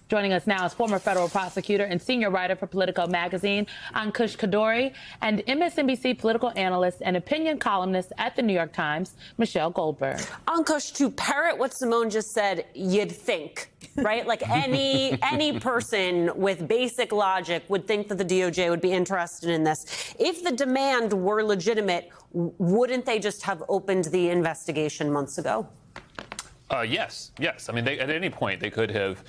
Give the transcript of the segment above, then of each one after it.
Joining us now is former federal prosecutor and senior writer for Politico magazine, Ankush Khardori, and MSNBC political analyst and opinion columnist at the New York Times, Michelle Goldberg. Ankush, to parrot what Simone just said, you'd think, right? Like any person with basic logic would think that the DOJ would be interested in this. If the demand were legitimate, wouldn't they just have opened the investigation months ago? Yes. I mean, at any point, they could have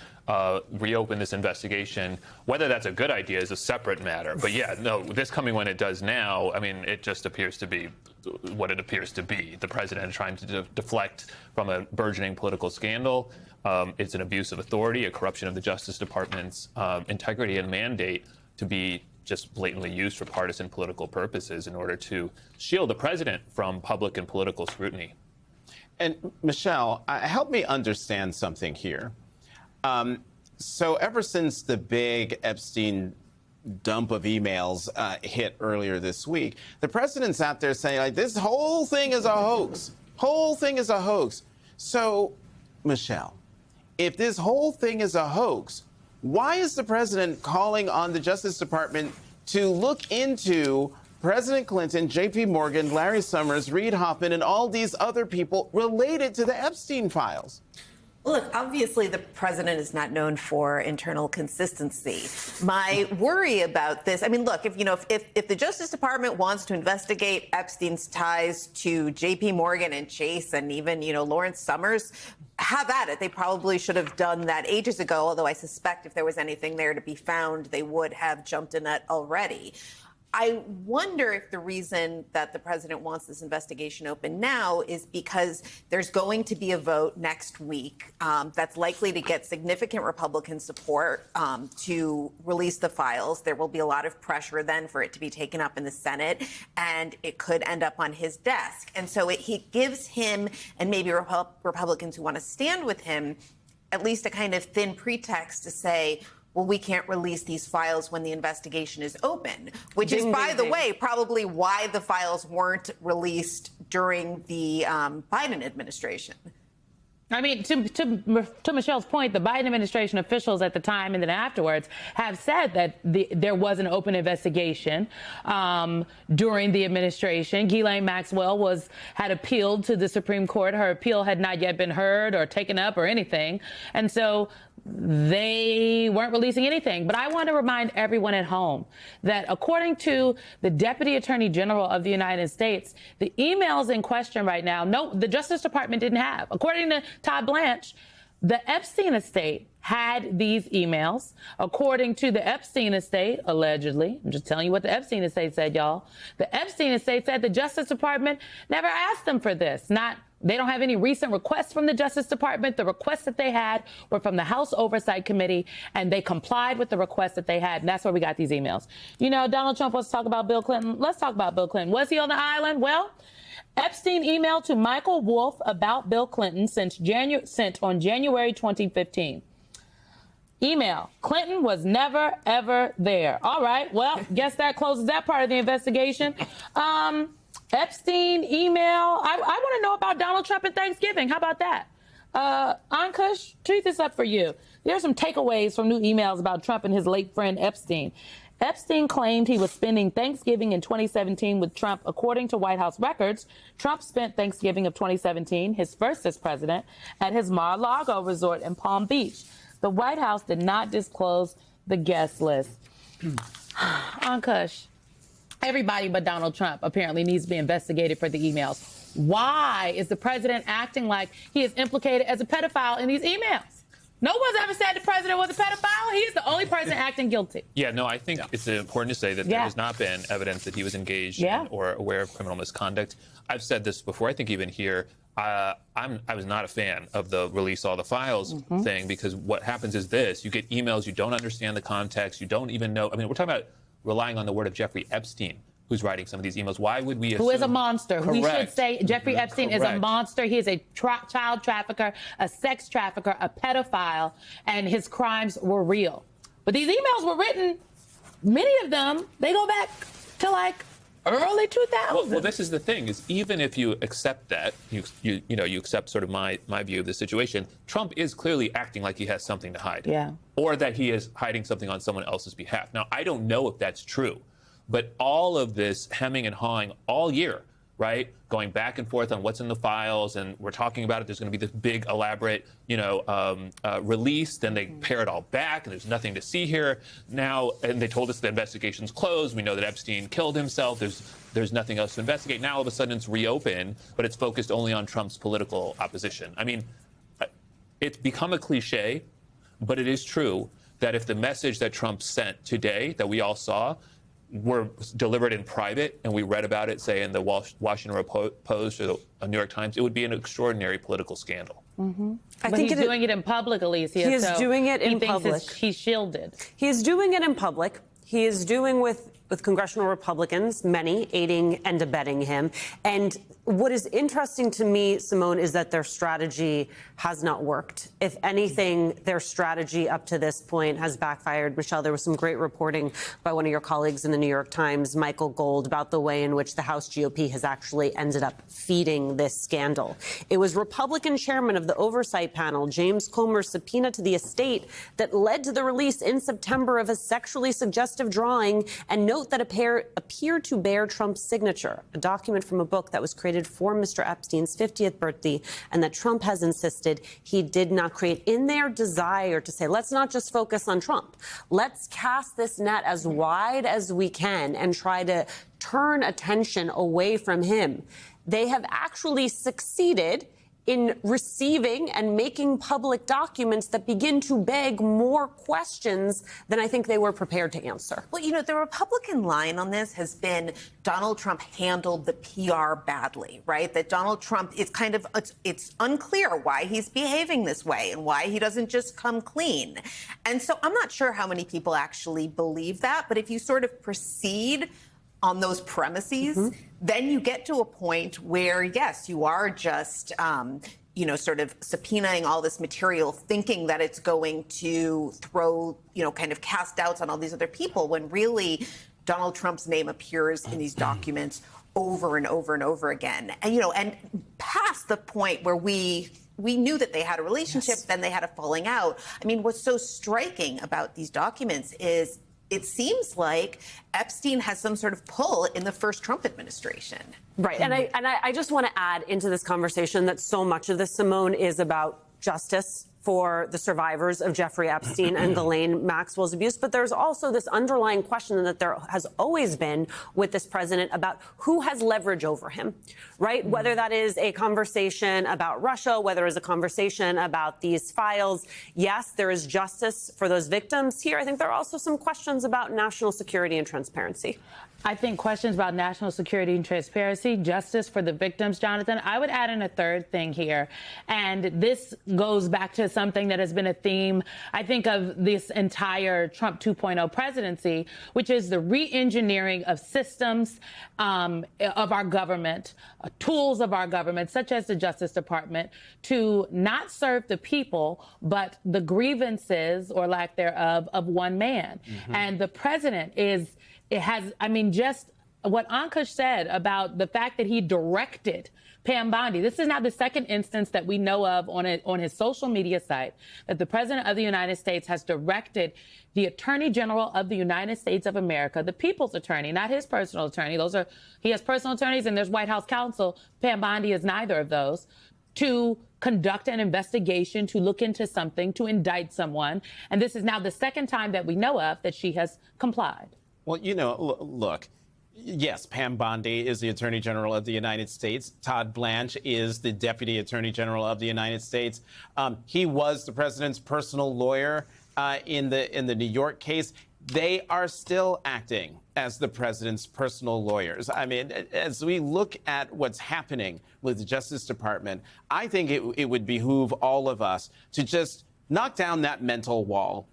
reopened this investigation. Whether that's a good idea is a separate matter. But yeah, no, this coming when it does now, I mean, it just appears to be what it appears to be. The president trying to deflect from a burgeoning political scandal. It's an abuse of authority, a corruption of the Justice Department's integrity and mandate to be just blatantly used for partisan political purposes in order to shield the president from public and political scrutiny. And Michelle, help me understand something here. So ever since the big Epstein dump of emails hit earlier this week, the president's out there saying, like, this whole thing is a hoax. Whole thing is a hoax. So, Michelle, if this whole thing is a hoax, why is the president calling on the Justice Department to look into President Clinton, J.P. Morgan, Larry Summers, Reid Hoffman, and all these other people related to the Epstein files? Look, obviously the president is not known for internal consistency. My worry about this, I mean, look, if the Justice Department wants to investigate Epstein's ties to J.P. Morgan and Chase and even, Lawrence Summers, have at it. They probably should have done that ages ago, although I suspect if there was anything there to be found, they would have jumped in that already. I wonder if the reason that the president wants this investigation open now is because there's going to be a vote next week that's likely to get significant Republican support to release the files. There will be a lot of pressure then for it to be taken up in the Senate, and it could end up on his desk. And so he gives him, and maybe Republicans who want to stand with him, at least a kind of thin pretext to say, well, we can't release these files when the investigation is open, which is, by the way, probably why the files weren't released during the Biden administration. I mean, to Michelle's point, the Biden administration officials at the time and then afterwards have said that there was an open investigation during the administration. Ghislaine Maxwell had appealed to the Supreme Court. Her appeal had not yet been heard or taken up or anything. And so they weren't releasing anything. But I want to remind everyone at home that according to the Deputy Attorney General of the United States, the emails in question right now, the Justice Department didn't have. According to Todd Blanche, the Epstein estate had these emails. According to the Epstein estate, allegedly, I'm just telling you what the Epstein estate said, y'all. The Epstein estate said the Justice Department never asked them for this. They don't have any recent requests from the Justice Department. The requests that they had were from the House Oversight Committee, and they complied with the requests that they had, and that's where we got these emails. Donald Trump wants to talk about Bill Clinton. Let's talk about Bill Clinton. Was he on the island? Well, Epstein emailed to Michael Wolff about Bill Clinton sent on January 2015. Email: Clinton was never, ever there. All right, well, guess that closes that part of the investigation. Epstein email. I want to know about Donald Trump and Thanksgiving. How about that? Ankush, treat this up for you. There are some takeaways from new emails about Trump and his late friend Epstein. Epstein claimed he was spending Thanksgiving in 2017 with Trump. According to White House records, Trump spent Thanksgiving of 2017, his first as president, at his Mar-a-Lago resort in Palm Beach. The White House did not disclose the guest list. Ankush, everybody but Donald Trump apparently needs to be investigated for the emails. Why is the president acting like he is implicated as a pedophile in these emails? No one's ever said the president was a pedophile. He is the only person acting guilty. Yeah, no, I think it's important to say that there has not been evidence that he was engaged in or aware of criminal misconduct. I've said this before, I think even here. I was not a fan of the release all the files thing, because what happens is this. You get emails, you don't understand the context, you don't even know. I mean, we're talking about relying on the word of Jeffrey Epstein, who's writing some of these emails. Why would we assume? Who is a monster. Correct. We should say Jeffrey Epstein is a monster. He is a child trafficker, a sex trafficker, a pedophile, and his crimes were real. But these emails were written, many of them, they go back to like early 2000s. Well, this is the thing, is even if you accept that, you accept sort of my view of the situation, Trump is clearly acting like he has something to hide. Yeah. or that he is hiding something on someone else's behalf. Now, I don't know if that's true, but all of this hemming and hawing all year, right, going back and forth on what's in the files, and we're talking about it. There's going to be this big, elaborate, release. Then they pare it all back, and there's nothing to see here now. And they told us the investigation's closed. We know that Epstein killed himself. There's nothing else to investigate. Now all of a sudden it's reopened, but it's focused only on Trump's political opposition. I mean, it's become a cliche, but it is true that if the message that Trump sent today, that we all saw, were delivered in private, and we read about it, say, in the Washington Post or the New York Times, it would be an extraordinary political scandal. Mm-hmm. But he's doing it in public, Alicia. He is doing it in public. He's shielded. He is doing it in public. He is doing with congressional Republicans, many aiding and abetting him. And what is interesting to me, Simone, is that their strategy has not worked. If anything, their strategy up to this point has backfired. Michelle, there was some great reporting by one of your colleagues in the New York Times, Michael Gold, about the way in which the House GOP has actually ended up feeding this scandal. It was Republican chairman of the oversight panel, James Comer's subpoena to the estate that led to the release in September of a sexually suggestive drawing and note that appeared to bear Trump's signature, a document from a book that was created for Mr. Epstein's 50th birthday, and that Trump has insisted he did not create, in their desire to say, let's not just focus on Trump. Let's cast this net as wide as we can and try to turn attention away from him. They have actually succeeded in receiving and making public documents that begin to beg more questions than I think they were prepared to answer. Well, you know, the Republican line on this has been Donald Trump handled the PR badly, right? That Donald Trump is kind of, it's unclear why he's behaving this way and why he doesn't just come clean. And so I'm not sure how many people actually believe that, but if you sort of proceed on those premises, then you get to a point where, yes, you are just, sort of subpoenaing all this material, thinking that it's going to throw, kind of cast doubts on all these other people, when really Donald Trump's name appears in these documents over and over and over again. And, and past the point where we knew that they had a relationship, then they had a falling out. I mean, what's so striking about these documents is it seems like Epstein has some sort of pull in the first Trump administration. Right. And I just want to add into this conversation that so much of this, Simone, is about justice for the survivors of Jeffrey Epstein and Ghislaine Maxwell's abuse. But there's also this underlying question that there has always been with this president about who has leverage over him, right? Whether that is a conversation about Russia, whether it's a conversation about these files. Yes, there is justice for those victims here. I think there are also some questions about national security and transparency. I think questions about national security and transparency, justice for the victims, Jonathan. I would add in a third thing here. And this goes back to something that has been a theme, I think, of this entire Trump 2.0 presidency, which is the re-engineering of systems of our government, tools of our government, such as the Justice Department, to not serve the people, but the grievances or lack thereof of one man. And the president just what Ankush said about the fact that he directed Pam Bondi. This is now the second instance that we know of on his social media site that the President of the United States has directed the Attorney General of the United States of America, the people's attorney, not his personal attorney. He has personal attorneys and there's White House counsel. Pam Bondi is neither of those. To conduct an investigation, to look into something, to indict someone. And this is now the second time that we know of that she has complied. Well, look, yes, Pam Bondi is the Attorney General of the United States. Todd Blanche is the Deputy Attorney General of the United States. He was the president's personal lawyer in the New York case. They are still acting as the president's personal lawyers. I mean, as we look at what's happening with the Justice Department, I think it would behoove all of us to just knock down that mental wall,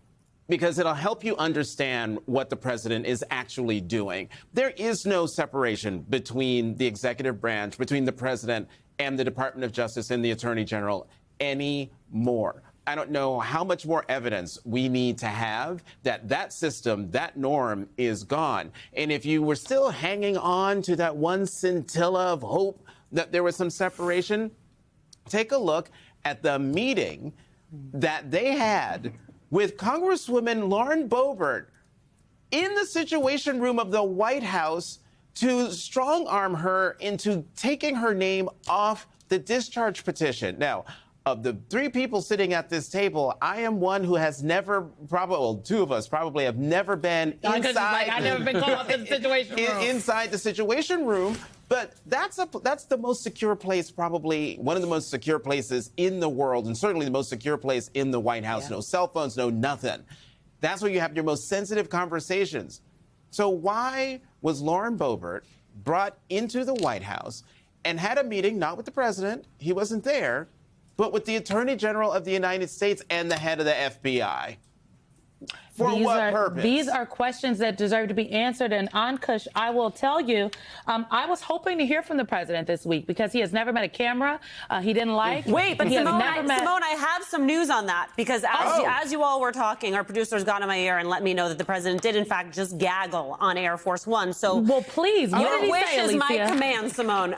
because it'll help you understand what the president is actually doing. There is no separation between the executive branch, between the president and the Department of Justice and the Attorney General anymore. I don't know how much more evidence we need to have that system, that norm is gone. And if you were still hanging on to that one scintilla of hope that there was some separation, take a look at the meeting that they had with Congresswoman Lauren Boebert in the Situation Room of the White House to strong-arm her into taking her name off the discharge petition. Now, of the three people sitting at this table, I am one who has never, probably, well, two of us probably have never been inside. I've never been called to the Situation Room. Inside the Situation Room. But that's the most secure place, probably one of the most secure places in the world, and certainly the most secure place in the White House. Yeah. No cell phones, no nothing. That's where you have your most sensitive conversations. So why was Lauren Boebert brought into the White House and had a meeting, not with the president, he wasn't there, but with the Attorney General of the United States and the head of the FBI? For what purpose? These are questions that deserve to be answered. And Ankush, I will tell you, I was hoping to hear from the president this week because he has never met a camera he didn't like. Wait, but Simone, I have some news on that because as you all were talking, our producers got in my ear and let me know that the president did, in fact, just gaggle on Air Force One. So, well, please, your wish is my command, Simone.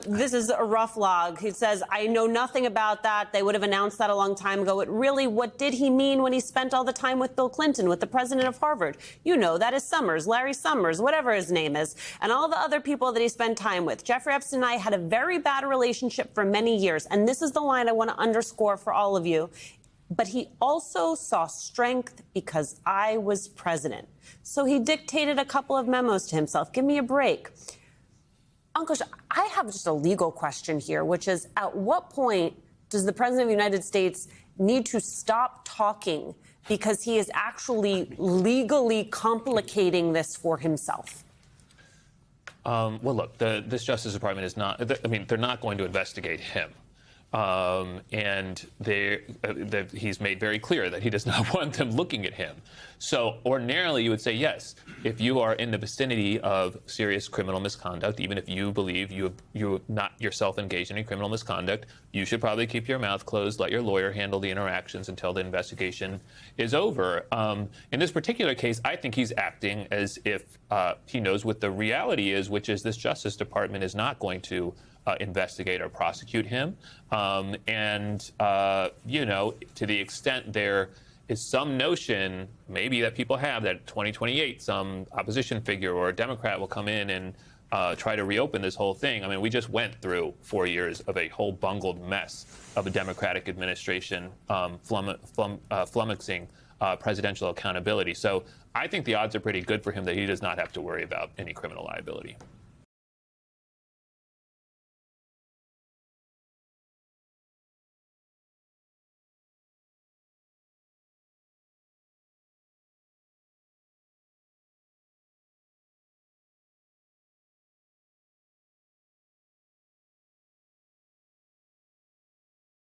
This is a rough log. He says, I know nothing about that. They would have announced that a long time ago. What did he mean when he spent all the time with Bill Clinton, with the president of Harvard? You know, that is Summers, Larry Summers, whatever his name is, and all the other people that he spent time with. Jeffrey Epstein and I had a very bad relationship for many years, and this is the line I want to underscore for all of you. But he also saw strength because I was president. So he dictated a couple of memos to himself. Give me a break. Ankush, I have just a legal question here, which is, at what point does the president of the United States need to stop talking because he is actually legally complicating this for himself? Well, look, this Justice Department is not, I mean, they're not going to investigate him. And he's made very clear that he does not want them looking at him. So ordinarily you would say, yes, if you are in the vicinity of serious criminal misconduct, even if you believe you have not yourself engaged in any criminal misconduct, you should probably keep your mouth closed, let your lawyer handle the interactions until the investigation is over. In this particular case, I think he's acting as if he knows what the reality is, which is this Justice Department is not going to investigate or prosecute him. You know, to the extent there is some notion, maybe that people have, that 2028, some opposition figure or a Democrat will come in and try to reopen this whole thing. I mean, we just went through 4 years of a whole bungled mess of a Democratic administration flummoxing presidential accountability. So I think the odds are pretty good for him that he does not have to worry about any criminal liability.